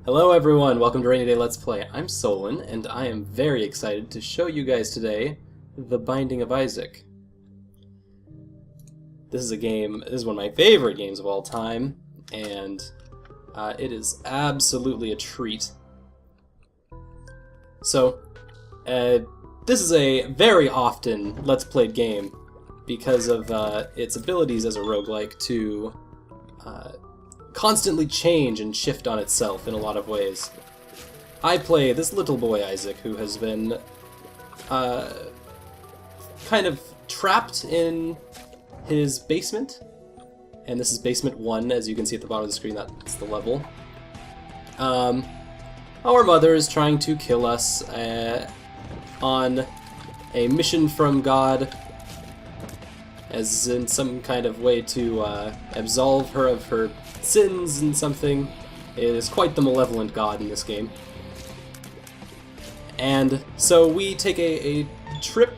Hello everyone, welcome to Rainy Day Let's Play. I'm Solon, and I am very excited to show you guys today The Binding of Isaac. This is one of my favorite games of all time, and it is absolutely a treat. So, this is a very often Let's Played game because of its abilities as a roguelike to constantly change and shift on itself in a lot of ways. I play this little boy Isaac, who has been kind of trapped in his basement, and this is basement 1, as you can see at the bottom of the screen. That's the level. Our mother is trying to kill us on a mission from God, as in some kind of way to absolve her of her sins and something. It is quite the malevolent God in this game. And so we take a trip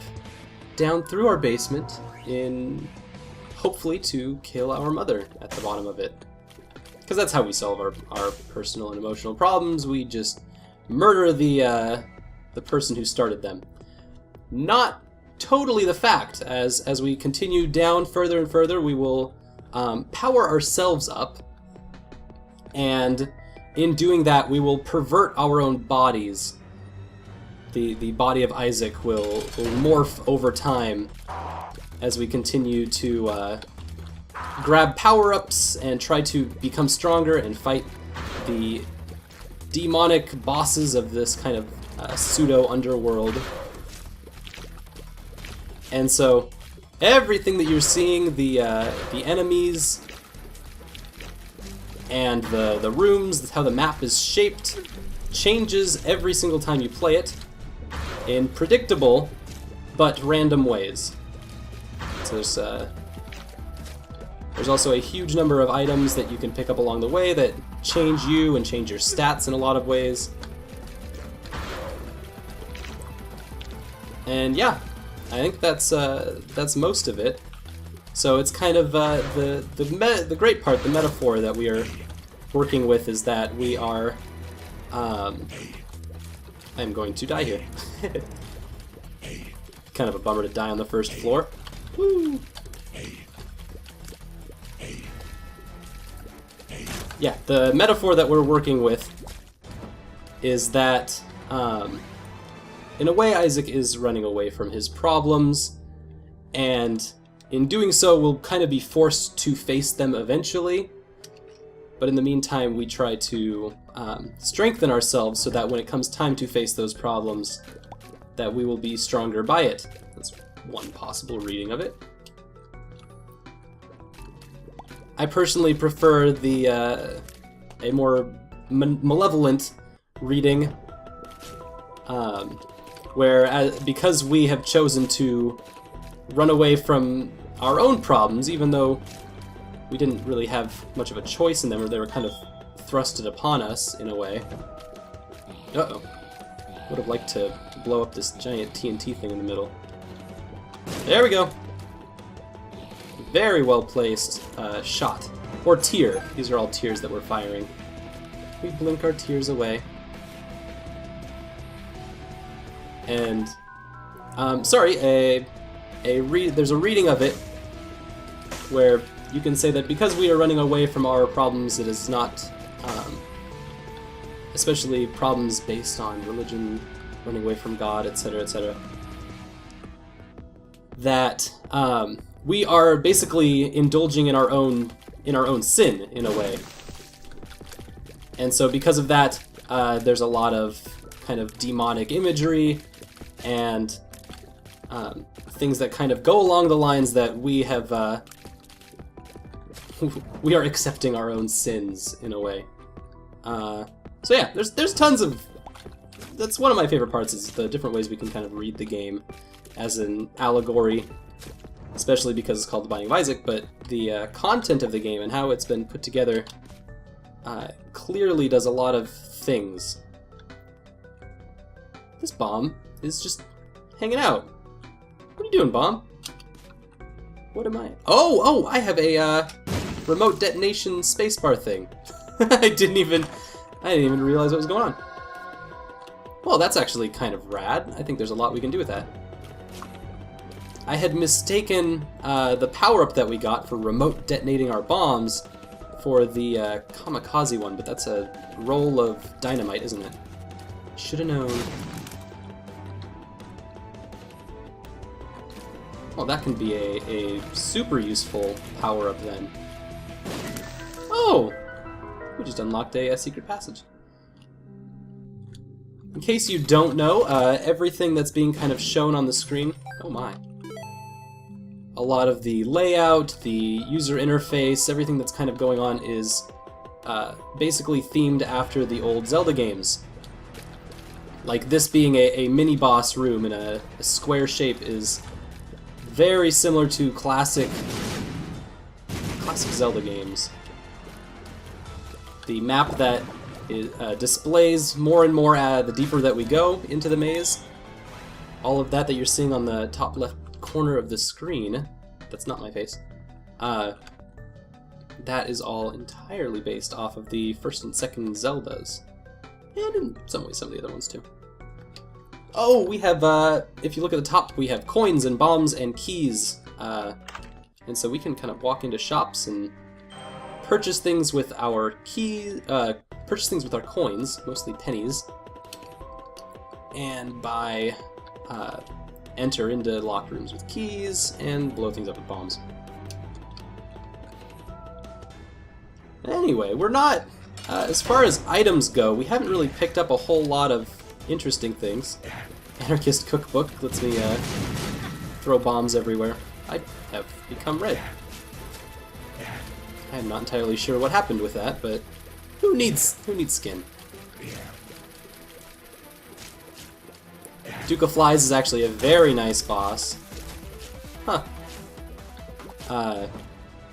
down through our basement in hopefully to kill our mother at the bottom of it. Because that's how we solve our personal and emotional problems. We just murder the person who started them. Not totally the fact. As we continue down further and further, we will power ourselves up, and in doing that, we will pervert our own bodies. The body of Isaac will morph over time as we continue to grab power-ups and try to become stronger and fight the demonic bosses of this kind of pseudo-underworld. And so, everything that you're seeing, the enemies, and the rooms, how the map is shaped, changes every single time you play it in predictable but random ways. So there's also a huge number of items that you can pick up along the way that change you and change your stats in a lot of ways. And yeah, I think that's most of it. So it's kind of the great part, the metaphor that we are working with is that we are. I'm going to die here. Kind of a bummer to die on the first floor. Woo! Yeah, the metaphor that we're working with is that, in a way, Isaac is running away from his problems, and in doing so, we'll kind of be forced to face them eventually. But in the meantime, we try to strengthen ourselves so that when it comes time to face those problems, that we will be stronger by it. That's one possible reading of it. I personally prefer the a more malevolent reading, where because we have chosen to run away from our own problems, even though we didn't really have much of a choice in them, or they were kind of thrusted upon us in a way. Uh-oh. Would have liked to blow up this giant TNT thing in the middle. There we go! Very well placed shot. Or tear. These are all tears that we're firing. We blink our tears away. And, sorry, there's a reading of it where you can say that because we are running away from our problems, it is not, especially problems based on religion, running away from God, etc., etc., that we are basically indulging in our own sin in a way. And so because of that, there's a lot of kind of demonic imagery and things that kind of go along the lines that we have. We are accepting our own sins in a way. So yeah, there's tons of. That's one of my favorite parts, is the different ways we can kind of read the game as an allegory, especially because it's called The Binding of Isaac. But the content of the game and how it's been put together clearly does a lot of things. This bomb is just hanging out. What are you doing, bomb? What am I? Oh, I have a remote detonation spacebar thing. I didn't even I didn't even realize what was going on. Well, that's actually kind of rad. I think there's a lot we can do with that. I had mistaken the power-up that we got for remote detonating our bombs for the kamikaze one, but that's a roll of dynamite, isn't it? Should have known. Well, that can be a super useful power-up then. Oh! We just unlocked a secret passage. In case you don't know, everything that's being kind of shown on the screen... Oh my. A lot of the layout, the user interface, everything that's kind of going on is basically themed after the old Zelda games. Like this being a mini-boss room in a square shape is very similar to classic Zelda games. The map that displays more and more the deeper that we go into the maze. All of that you're seeing on the top left corner of the screen, that's not my face, that is all entirely based off of the first and second Zeldas. And in some ways some of the other ones too. Oh, we have, if you look at the top, we have coins and bombs and keys. And so we can kind of walk into shops and purchase things with our purchase things with our coins, mostly pennies, and buy, enter into locked rooms with keys, and blow things up with bombs. Anyway, we're not, as far as items go, we haven't really picked up a whole lot of interesting things. Anarchist cookbook lets me throw bombs everywhere. I have become red. I'm not entirely sure what happened with that, but who needs skin? Duke of Flies is actually a very nice boss. Huh.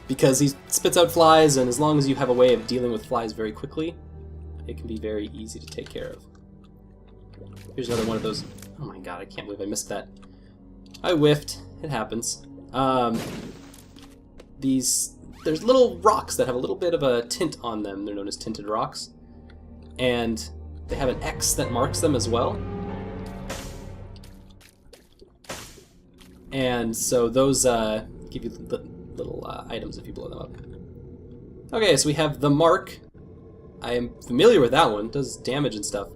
Because he spits out flies, and as long as you have a way of dealing with flies very quickly, it can be very easy to take care of. Here's another one of those. Oh my god, I can't believe I missed that. I whiffed. It happens. There's little rocks that have a little bit of a tint on them. They're known as tinted rocks. And they have an X that marks them as well. And so those give you little items if you blow them up. Okay, so we have the mark. I am familiar with that one. It does damage and stuff.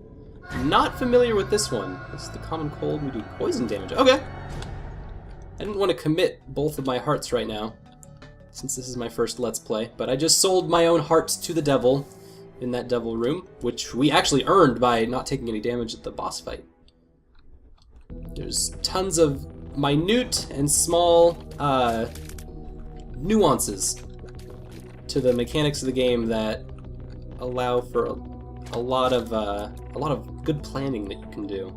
Not familiar with this one. This is the common cold. We do poison damage. Okay. I didn't want to commit both of my hearts right now, since this is my first Let's Play, but I just sold my own heart to the devil in that devil room, which we actually earned by not taking any damage at the boss fight. There's tons of minute and small nuances to the mechanics of the game that allow for a lot of good planning that you can do.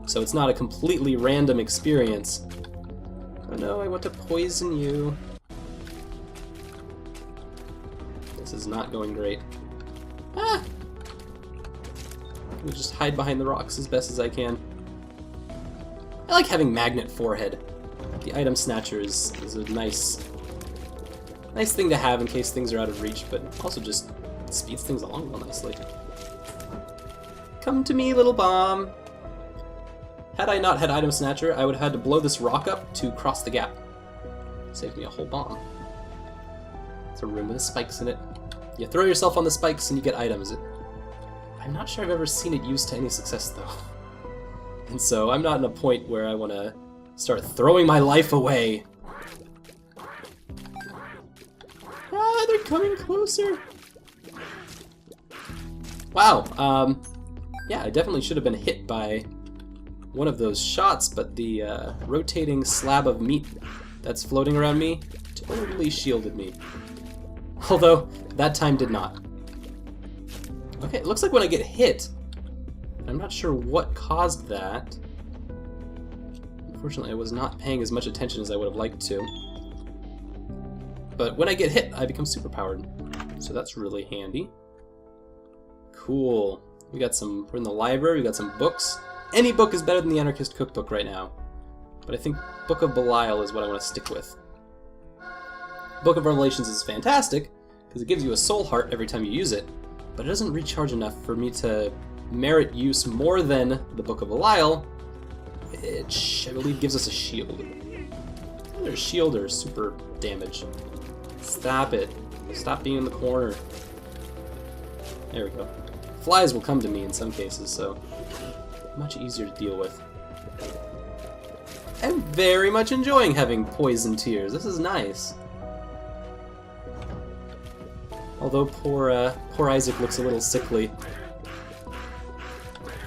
So it's not a completely random experience. Oh no, I want to poison you. This is not going great. Ah! Let me just hide behind the rocks as best as I can. I like having magnet forehead. The item snatcher is a nice thing to have in case things are out of reach, but also just speeds things along real nicely. Come to me, little bomb! Had I not had item snatcher, I would have had to blow this rock up to cross the gap. Saved me a whole bomb. It's a room with spikes in it. You throw yourself on the spikes and you get items. I'm not sure I've ever seen it used to any success though. And so I'm not in a point where I want to start throwing my life away. Ah, they're coming closer! Wow, yeah, I definitely should have been hit by one of those shots, but the rotating slab of meat that's floating around me totally shielded me. Although, that time did not. Okay, it looks like when I get hit, I'm not sure what caused that. Unfortunately, I was not paying as much attention as I would have liked to. But when I get hit, I become superpowered. So that's really handy. Cool. We're in the library, we got some books. Any book is better than the Anarchist Cookbook right now. But I think Book of Belial is what I want to stick with. Book of Revelations is fantastic, because it gives you a soul heart every time you use it. but it doesn't recharge enough for me to merit use more than the Book of Belial, which I believe gives us a shield. Either a shield or super damage. Stop it. Stop being in the corner. There we go. Flies will come to me in some cases, so much easier to deal with. I'm very much enjoying having poison tears. This is nice. Although poor Isaac looks a little sickly.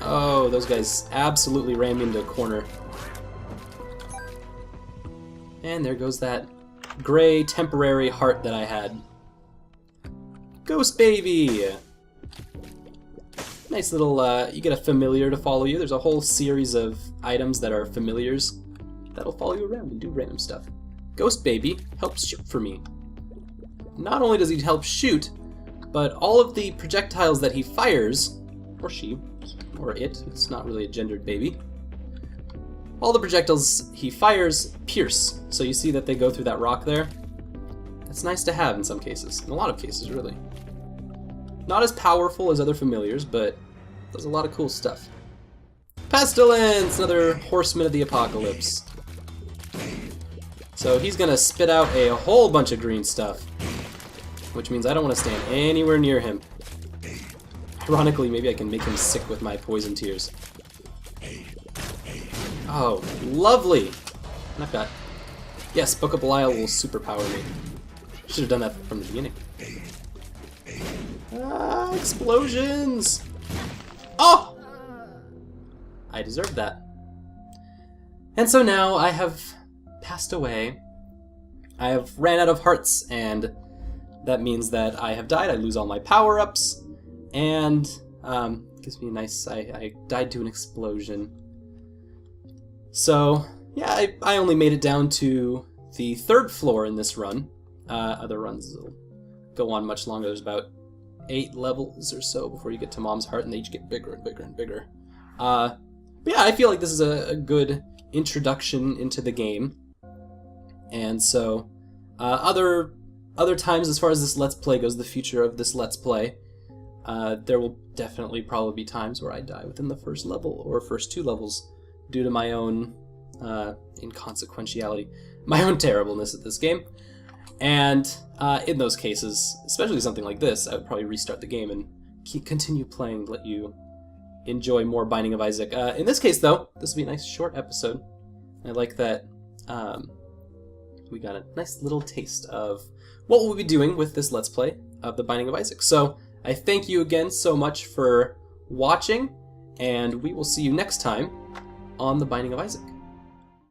Oh, those guys absolutely ran me into a corner. And there goes that gray temporary heart that I had. Ghost baby! Nice little, you get a familiar to follow you. There's a whole series of items that are familiars that'll follow you around and do random stuff. Ghost baby helps shoot for me. Not only does he help shoot, but all of the projectiles that he fires, or she, or it's not really a gendered baby, all the projectiles he fires pierce. So you see that they go through that rock there. That's nice to have in some cases, in a lot of cases really. Not as powerful as other familiars, but does a lot of cool stuff. Pestilence! Another horseman of the apocalypse. So he's gonna spit out a whole bunch of green stuff, which means I don't want to stand anywhere near him. Ironically, maybe I can make him sick with my poison tears. Oh, lovely! And I've got... Yes, Book of Belial will superpower me. Should have done that from the beginning. Ah, explosions! Oh! I deserved that. And so now I have passed away. I have ran out of hearts, and that means that I have died. I lose all my power-ups, and gives me a nice... I died to an explosion. So, yeah, I only made it down to the 3rd floor in this run. Other runs will go on much longer. There's about 8 levels or so before you get to Mom's Heart, and they each get bigger and bigger and bigger. But yeah, I feel like this is a good introduction into the game. And so, other times as far as this Let's Play goes, the future of this Let's Play, there will definitely probably be times where I die within the first level, or first 2 levels, due to my own inconsequentiality, my own terribleness at this game. And in those cases, especially something like this, I would probably restart the game and continue playing, let you enjoy more Binding of Isaac. In this case, though, this will be a nice short episode. I like that we got a nice little taste of what we'll be doing with this Let's Play of the Binding of Isaac. So I thank you again so much for watching, and we will see you next time on the Binding of Isaac.